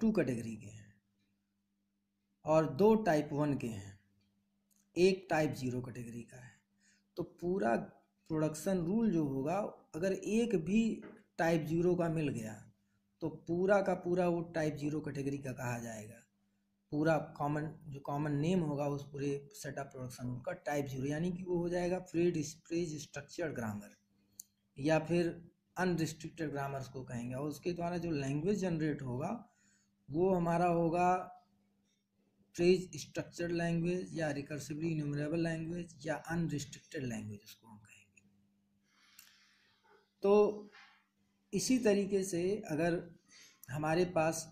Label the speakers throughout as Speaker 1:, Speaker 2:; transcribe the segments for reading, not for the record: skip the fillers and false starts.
Speaker 1: 2 category के हैं और 2 टाइप 1 के हैं, एक टाइप 0 कैटेगरी का है। तो पूरा प्रोडक्शन रूल जो होगा, अगर एक भी टाइप 0 का मिल गया तो पूरा का पूरा वो टाइप 0 कैटेगरी का कहा जाएगा। पूरा कॉमन नेम होगा उस पूरे सेट ऑफ प्रोडक्शन रूल का टाइप 0, यानी कि वो हो जाएगा फ्रेज स्ट्रक्चर्ड ग्रामर या फिर अनरिस्ट्रिक्टेड ग्रामर्स को कहेंगे। और उसके द्वारा जो लैंग्वेज जनरेट होगा वो हमारा होगा फ्रेज स्ट्रक्चर्ड लैंग्वेज या रिकर्सिवली इन्यूमरेबल लैंग्वेज या अनरिस्ट्रिक्टेड लैंग्वेज उसको हम कहेंगे। तो इसी तरीके से अगर हमारे पास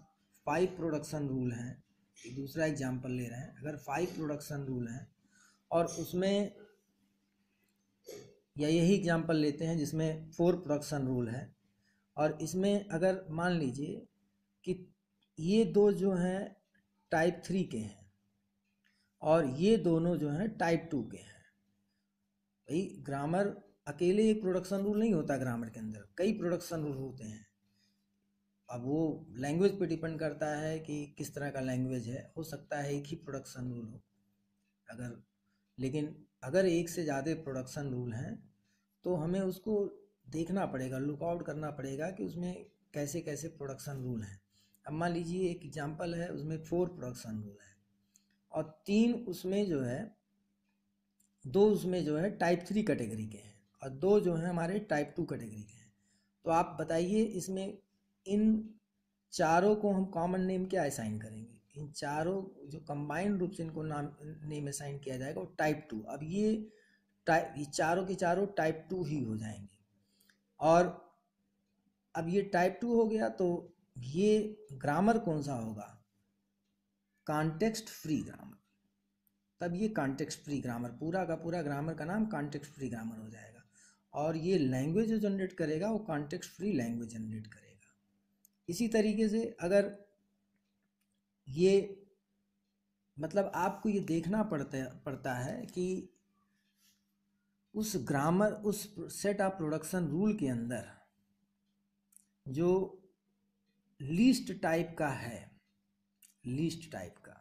Speaker 1: 5 प्रोडक्शन रूल हैं, दूसरा एग्जांपल ले रहे हैं, अगर 5 प्रोडक्शन रूल हैं और उसमें, या यही एग्जांपल लेते हैं जिसमें 4 प्रोडक्शन रूल है, और इसमें अगर मान लीजिए कि ये दो जो हैं टाइप 3 के हैं और ये दोनों जो हैं टाइप 2 के हैं। भाई ग्रामर अकेले एक प्रोडक्शन रूल नहीं होता, ग्रामर के अंदर कई प्रोडक्शन रूल होते हैं। अब वो लैंग्वेज पे डिपेंड करता है कि किस तरह का लैंग्वेज है, हो सकता है एक ही प्रोडक्शन रूल हो लेकिन अगर एक से ज़्यादा प्रोडक्शन रूल हैं तो हमें उसको देखना पड़ेगा, लुक आउट करना पड़ेगा कि उसमें कैसे कैसे प्रोडक्शन रूल हैं। अब मान लीजिए एक एग्जांपल है, उसमें 4 प्रोडक्शन रूल है और 3 उसमें जो है, 2 उसमें जो है टाइप 3 कैटेगरी के हैं और 2 जो हैं हमारे टाइप 2 कैटेगरी के हैं। तो आप बताइए इसमें इन चारों को हम कॉमन नेम क्या असाइन करेंगे? इन चारों जो कंबाइंड रूप से इनको नेम असाइन किया जाएगा वो टाइप 2। अब ये चारों के चारों टाइप 2 ही हो जाएंगे। और अब ये टाइप 2 हो गया तो ये ग्रामर कौन सा होगा? Context free grammar. तब ये कॉन्टेक्स्ट फ्री ग्रामर, पूरा का पूरा ग्रामर का नाम कॉन्टेक्स्ट फ्री ग्रामर हो जाएगा। और ये लैंग्वेज जो जनरेट करेगा वो कॉन्टेक्स्ट फ्री लैंग्वेज जनरेट करेगा। इसी तरीके से अगर ये, मतलब आपको ये देखना पड़ता है कि उस ग्रामर, उस सेट ऑफ प्रोडक्शन रूल के अंदर जो लीस्ट टाइप का है, लीस्ट टाइप का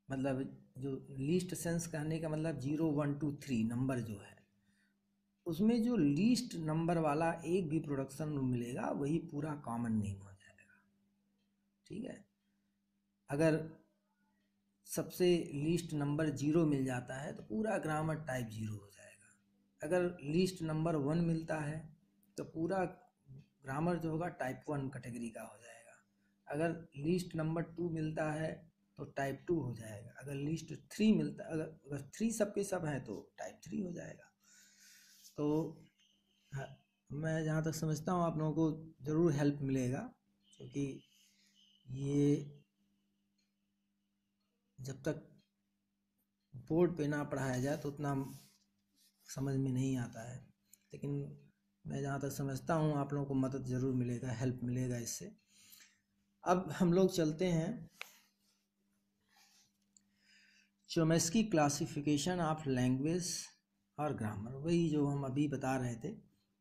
Speaker 1: मतलब जो लीस्ट सेंस कहने का मतलब 0 1 2 3 नंबर जो है, उसमें जो लीस्ट नंबर वाला एक भी प्रोडक्शन रूल मिलेगा वही पूरा कॉमन नेम हो जाएगा। ठीक है, अगर सबसे लीस्ट नंबर 0 मिल जाता है तो पूरा ग्रामर टाइप 0 हो जाएगा। अगर लीस्ट नंबर 1 मिलता है तो पूरा ग्रामर जो होगा टाइप 1 कैटेगरी का हो जाएगा। अगर लीस्ट नंबर 2 मिलता है तो टाइप 2 हो जाएगा। अगर लीस्ट 3 मिलता, अगर 3 सबके सब हैं तो टाइप 3 हो जाएगा। तो मैं जहाँ तक समझता हूँ आप लोगों को ज़रूर हेल्प मिलेगा, क्योंकि ये जब तक बोर्ड पे ना पढ़ाया जाए तो उतना समझ में नहीं आता है, लेकिन मैं जहाँ तक समझता हूँ आप लोगों को मदद ज़रूर मिलेगा, हेल्प मिलेगा इससे। अब हम लोग चलते हैं चोमेस्की क्लासिफिकेशन ऑफ लैंग्वेज और ग्रामर। वही जो हम अभी बता रहे थे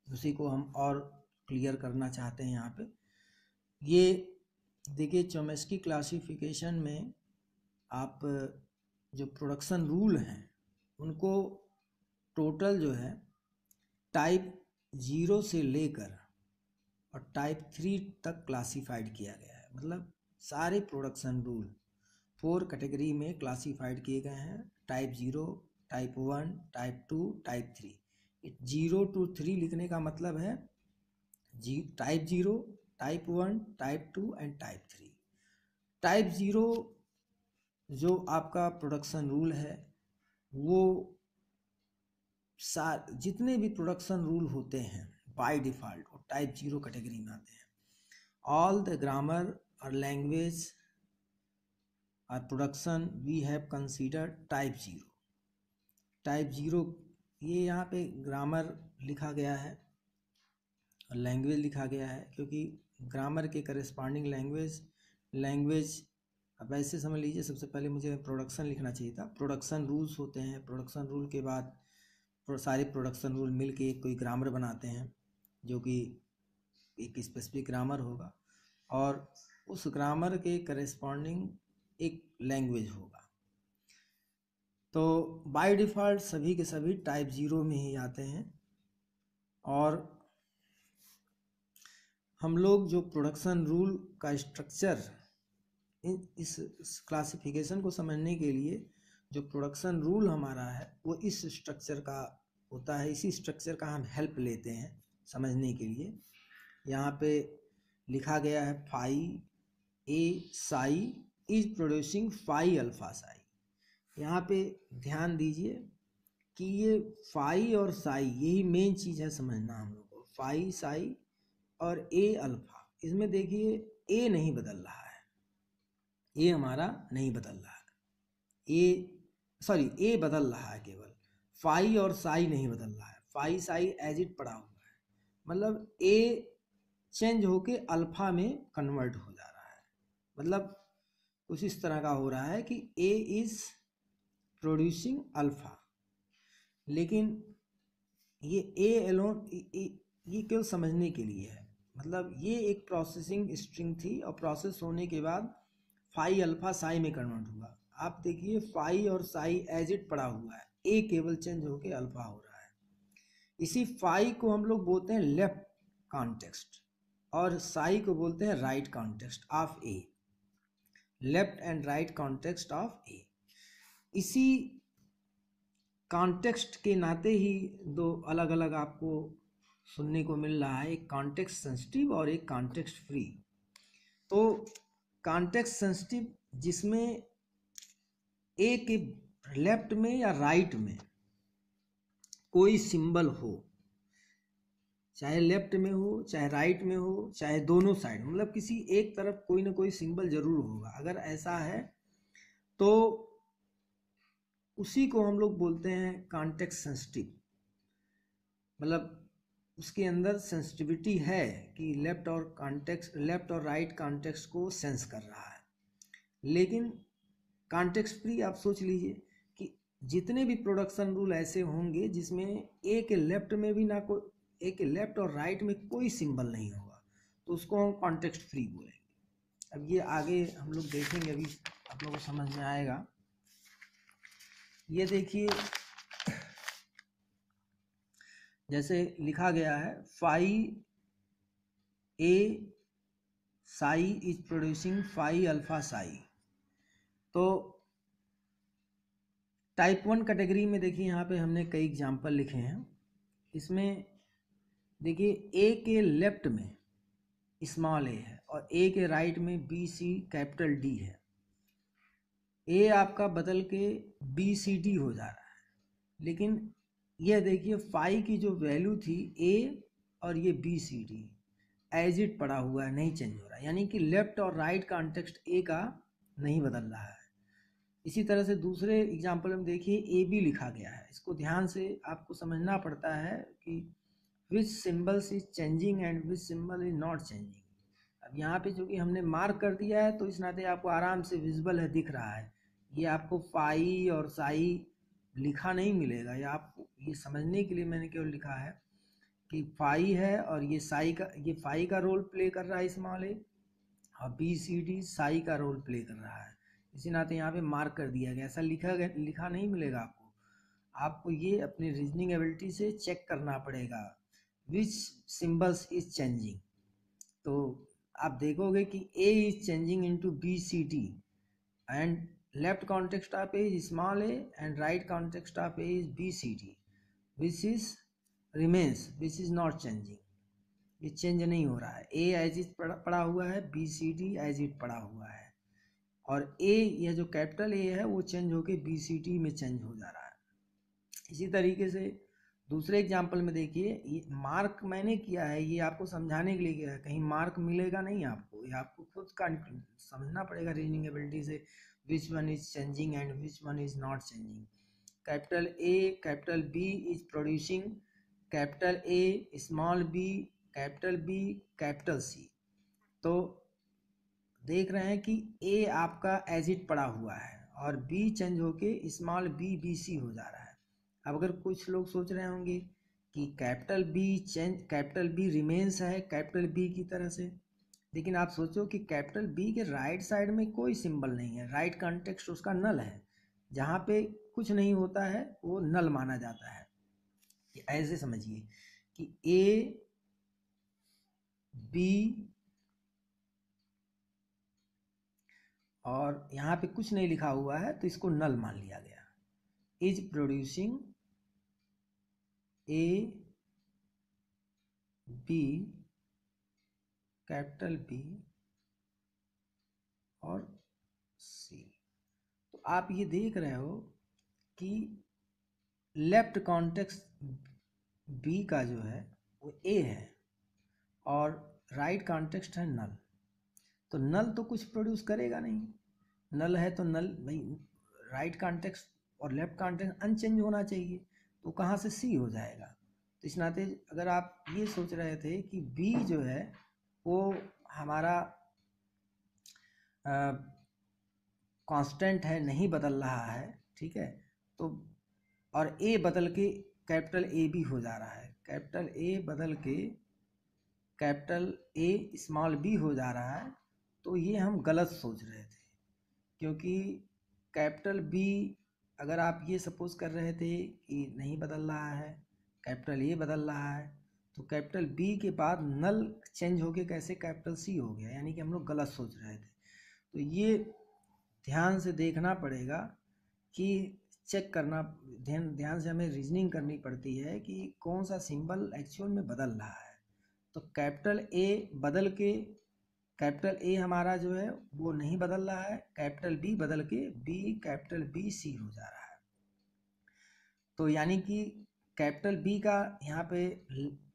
Speaker 1: उसी को हम और क्लियर करना चाहते हैं यहाँ पे। ये देखिए, चोमेस्की क्लासिफिकेशन में आप जो प्रोडक्शन रूल हैं उनको टोटल जो है टाइप 0 से लेकर और टाइप 3 तक क्लासिफाइड किया गया है। मतलब सारे प्रोडक्शन रूल 4 कैटेगरी में क्लासिफाइड किए गए हैं, type 0, type 1, type 2, type 3। 0 to 3 लिखने का मतलब है type 0, type 1, type 2 and type 3। Type 0 जो आपका प्रोडक्शन रूल है वो जितने भी प्रोडक्शन रूल होते हैं बाय डिफ़ॉल्ट वो टाइप 0 कैटेगरी में आते हैं। ऑल द ग्रामर और लैंग्वेज और production we have considered type 0। Type 0 ये यहाँ पे ग्रामर लिखा गया है और लैंग्वेज लिखा गया है, क्योंकि ग्रामर के करस्पॉन्डिंग लैंग्वेज अब ऐसे समझ लीजिए, सबसे पहले मुझे प्रोडक्शन लिखना चाहिए था। प्रोडक्शन रूल्स होते हैं, प्रोडक्शन रूल के बाद सारे प्रोडक्शन रूल मिल के कोई ग्रामर बनाते हैं जो कि एक स्पेसिफिक ग्रामर होगा। और उस ग्रामर के करेस्पॉन्डिंग एक लैंग्वेज होगा। तो बाय डिफ़ॉल्ट सभी के सभी टाइप 0 में ही आते हैं। और हम लोग जो प्रोडक्शन रूल का स्ट्रक्चर, इस क्लासिफिकेशन को समझने के लिए जो प्रोडक्शन रूल हमारा है वो इस स्ट्रक्चर का होता है। इसी स्ट्रक्चर का हम हेल्प लेते हैं समझने के लिए। यहाँ पे लिखा गया है phi A psi is producing phi alpha psi. यहाँ पे ध्यान दीजिए कि ये फाई और साई यही मेन चीज़ है समझना हम लोग को। फाई साई और ए अल्फा, इसमें देखिए ए नहीं बदल रहा है, ए हमारा नहीं बदल रहा है। ए बदल रहा है केवल, फाई और साई नहीं बदल रहा है। फाई साई एज इट पड़ा हुआ है, मतलब ए चेंज होके अल्फा में कन्वर्ट हो जा रहा है। मतलब कुछ इस तरह का हो रहा है कि ए इज प्रोड्यूसिंग अल्फा, लेकिन ये ए एलोन ये केवल समझने के लिए है। मतलब ये एक प्रोसेसिंग स्ट्रिंग थी और प्रोसेस होने के बाद फाई अल्फा साई में कन्वर्ट हुआ। आप देखिए फाई और साई एज इट पड़ा हुआ है, ए केवल चेंज होके अल्फा हो रहा है। इसी फाई को हम लोग बोलते हैं लेफ्ट कॉन्टेक्स्ट और साई को बोलते हैं right context of A, left and right context of A. इसी कॉन्टेक्स्ट के नाते ही दो अलग अलग आपको सुनने को मिल रहा है, एक कॉन्टेक्स्ट सेंसिटिव और एक कॉन्टेक्स्ट फ्री। तो कॉन्टेक्स्ट सेंसिटिव जिसमें ए के लेफ्ट में या राइट में कोई सिंबल हो, चाहे लेफ्ट में हो चाहे राइट में हो चाहे दोनों साइड, मतलब किसी एक तरफ कोई ना कोई सिंबल जरूर होगा। अगर ऐसा है तो उसी को हम लोग बोलते हैं कॉन्टेक्स्ट सेंसिटिव। मतलब उसके अंदर सेंसिटिविटी है कि लेफ्ट और राइट कॉन्टेक्स्ट को सेंस कर रहा है। लेकिन कॉन्टेक्स्ट फ्री आप सोच लीजिए कि जितने भी प्रोडक्शन रूल ऐसे होंगे जिसमें ए के लेफ्ट में भी ना कोई, ए के लेफ्ट और राइट में कोई सिंबल नहीं होगा, तो उसको हम कॉन्टेक्स्ट फ्री बोलेंगे। अब ये आगे हम लोग देखेंगे, अभी आप लोगों को समझ में आएगा। ये देखिए जैसे लिखा गया है phi A psi is producing phi alpha psi. तो टाइप 1 कैटेगरी में देखिए यहाँ पे हमने कई एग्जाम्पल लिखे हैं। इसमें देखिए ए के लेफ्ट में स्मॉल ए है और ए के राइट में बी सी कैपिटल डी है। ए आपका बदल के बी सी डी हो जा रहा है, लेकिन यह देखिए फाई की जो वैल्यू थी ए और ये B C D as it पड़ा हुआ है, नहीं चेंज हो रहा है। यानी कि लेफ्ट और राइट कॉन्टेक्स्ट ए का नहीं बदल रहा है। इसी तरह से दूसरे एग्जाम्पल में देखिए ए बी लिखा गया है। इसको ध्यान से आपको समझना पड़ता है कि which symbols is changing and which symbol is not changing. अब यहाँ पे चूँकि हमने मार्क कर दिया है तो इस नाते आपको आराम से विजिबल है, दिख रहा है। ये आपको फाई और साई लिखा नहीं मिलेगा, या आपको ये समझने के लिए मैंने केवल लिखा है कि फाई है और ये साई का, ये फाई का रोल प्ले कर रहा है स्मॉल ए, और बी सी डी साई का रोल प्ले कर रहा है। इसी नाते यहाँ पे मार्क कर दिया गया। ऐसा लिखा नहीं मिलेगा आपको। आपको ये अपनी रीजनिंग एबिलिटी से चेक करना पड़ेगा विच सिम्बल्स इज चेंजिंग। तो आप देखोगे कि A is changing into B C D and left context of A is small A and right context of A is B C D which is remains which is not changing. ये change नहीं हो रहा है। ए as it पड़ा हुआ है, B C D as it पड़ा हुआ है, और ए यह जो कैपिटल ए है वो चेंज होके बी सी डी में चेंज हो जा रहा है। इसी तरीके से दूसरे एग्जाम्पल में देखिए, ये मार्क मैंने किया है, ये आपको समझाने के लिए किया है, कहीं मार्क मिलेगा नहीं आपको, ये आपको खुद का समझना पड़ेगा रीजनिंग एबिलिटी से which one is changing and which one is not changing. Capital A capital B is producing capital A small B capital B capital C. तो देख रहे हैं कि ए आपका एज इट पड़ा हुआ है और बी चेंज होके स्मॉल बी बी सी हो जा रहा है। अब अगर कुछ लोग सोच रहे होंगे कि कैपिटल बी रिमेन्स है कैपिटल बी की तरह से, लेकिन आप सोचो कि कैपिटल बी के राइट साइड में कोई सिंबल नहीं है, राइट कॉन्टेक्स्ट उसका नल है, जहाँ पे कुछ नहीं होता है वो नल माना जाता है। ऐसे समझिए कि ए बी और यहाँ पे कुछ नहीं लिखा हुआ है तो इसको नल मान लिया गया। Is producing A B, capital B और सी। तो आप ये देख रहे हो कि लेफ्ट कॉन्टेक्स्ट बी का जो है वो ए है और राइट कॉन्टेक्स्ट है नल। तो नल तो कुछ प्रोड्यूस करेगा नहीं, नल है तो नल भाई राइट कॉन्टेक्स्ट और लेफ्ट कॉन्टेक्स्ट अनचेंज होना चाहिए, तो कहाँ से सी हो जाएगा। तो इस नाते अगर आप ये सोच रहे थे कि बी जो है वो हमारा कांस्टेंट है, नहीं बदल रहा है, ठीक है, तो और ए बदल के कैपिटल ए भी हो जा रहा है, कैपिटल ए बदल के कैपिटल ए स्मॉल बी हो जा रहा है, तो ये हम गलत सोच रहे थे। क्योंकि कैपिटल बी अगर आप ये सपोज कर रहे थे कि नहीं बदल रहा है, कैपिटल ए बदल रहा है, तो कैपिटल बी के बाद नल चेंज होके कैसे कैपिटल सी हो गया, यानी कि हम लोग गलत सोच रहे थे। तो ये ध्यान से देखना पड़ेगा कि चेक करना, ध्यान से हमें रीजनिंग करनी पड़ती है कि कौन सा सिंबल एक्चुअल में बदल रहा है। तो कैपिटल ए बदल के कैपिटल ए हमारा जो है वो नहीं बदल रहा है, कैपिटल बी बदल के बी कैपिटल बी सी हो जा रहा है। तो यानी कि कैपिटल बी का यहाँ पे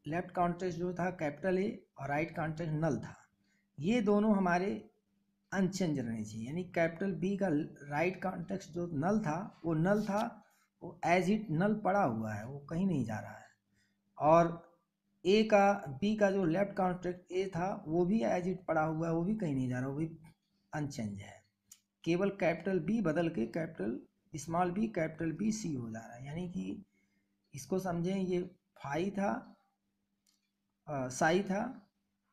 Speaker 1: लेफ्ट कॉन्टेक्स्ट जो था कैपिटल ए और राइट कॉन्टेक्स्ट नल था, ये दोनों हमारे अनचेंज रहने चाहिए। यानी कैपिटल बी का राइट कॉन्टेक्स्ट जो नल था वो नल था, वो एज इट नल पड़ा हुआ है, वो कहीं नहीं जा रहा है। और ए का बी का जो लेफ्ट कॉन्टेक्स्ट ए था वो भी एज इट पड़ा हुआ है, वो भी कहीं नहीं जा रहा, वो भी अनचेंज है। केवल कैपिटल बी बदल के capital small B capital B C हो जा रहा है। यानी कि इसको समझें, ये फाई था साई था,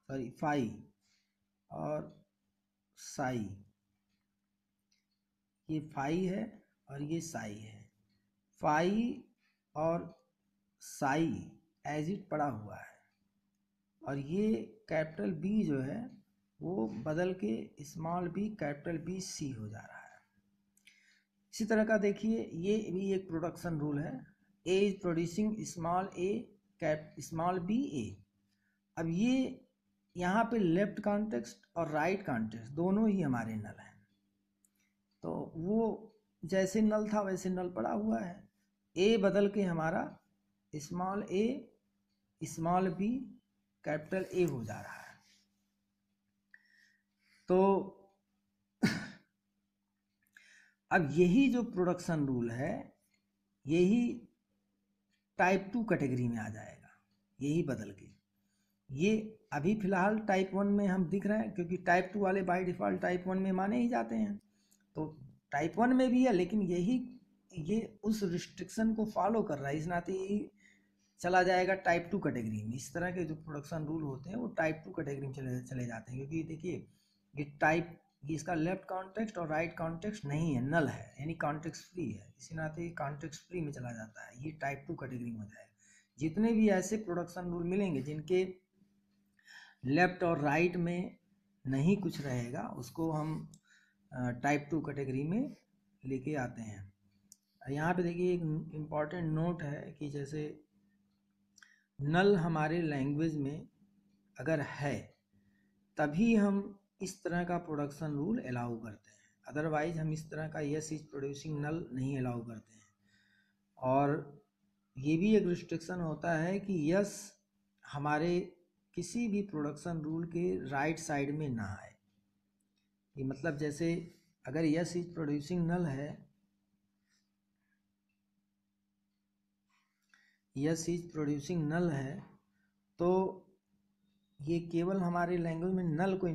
Speaker 1: सॉरी फाई और साई, ये फाई है और ये साई है, फाई और साई एज इट पड़ा हुआ है, और ये कैपिटल बी जो है वो बदल के small B capital B C हो जा रहा है। इसी तरह का देखिए, ये भी एक प्रोडक्शन रूल है, A is producing small A cap small B A. अब ये यहाँ पे लेफ्ट कॉन्टेक्स्ट और राइट कॉन्टेक्स्ट दोनों ही हमारे नल हैं, तो वो जैसे नल था वैसे नल पड़ा हुआ है। ए बदल के हमारा small A small B capital A हो जा रहा है। तो अब यही जो प्रोडक्शन रूल है यही टाइप 2 कैटेगरी में आ जाएगा, यही बदल के। ये अभी फिलहाल टाइप 1 में हम दिख रहे हैं, क्योंकि टाइप 2 वाले बाय डिफ़ॉल्ट टाइप 1 में माने ही जाते हैं। तो टाइप 1 में भी है, लेकिन ये उस रिस्ट्रिक्शन को फॉलो कर रहा है, इस नाते ही चला जाएगा टाइप 2 कैटेगरी में। इस तरह के जो प्रोडक्शन रूल होते हैं वो टाइप 2 कैटेगरी में चले जाते हैं, क्योंकि देखिए ये इसका लेफ्ट कॉन्टेक्स्ट और राइट कॉन्टेक्स्ट नहीं है, नल है, यानी कॉन्टेक्स्ट फ्री है, इसी नाते कॉन्टेक्स्ट फ्री में चला जाता है, ये टाइप 2 कैटेगरी में हो जाएगा। जितने भी ऐसे प्रोडक्शन रूल मिलेंगे जिनके लेफ्ट और राइट में नहीं कुछ रहेगा, उसको हम टाइप 2 कैटेगरी में लेके आते हैं। यहाँ पे देखिए एक इम्पॉर्टेंट नोट है कि जैसे नल हमारे लैंग्वेज में अगर है तभी हम इस तरह का प्रोडक्शन रूल अलाउ करते हैं, अदरवाइज हम इस तरह का यस इज प्रोड्यूसिंग नल नहीं अलाउ करते हैं। और ये भी एक रिस्ट्रिक्शन होता है कि यस हमारे किसी भी प्रोडक्शन रूल के राइट साइड में ना आए। ये मतलब जैसे अगर यस इज प्रोड्यूसिंग नल है, यस इज प्रोड्यूसिंग नल है, तो ये केवल हमारे लैंग्वेज में नल को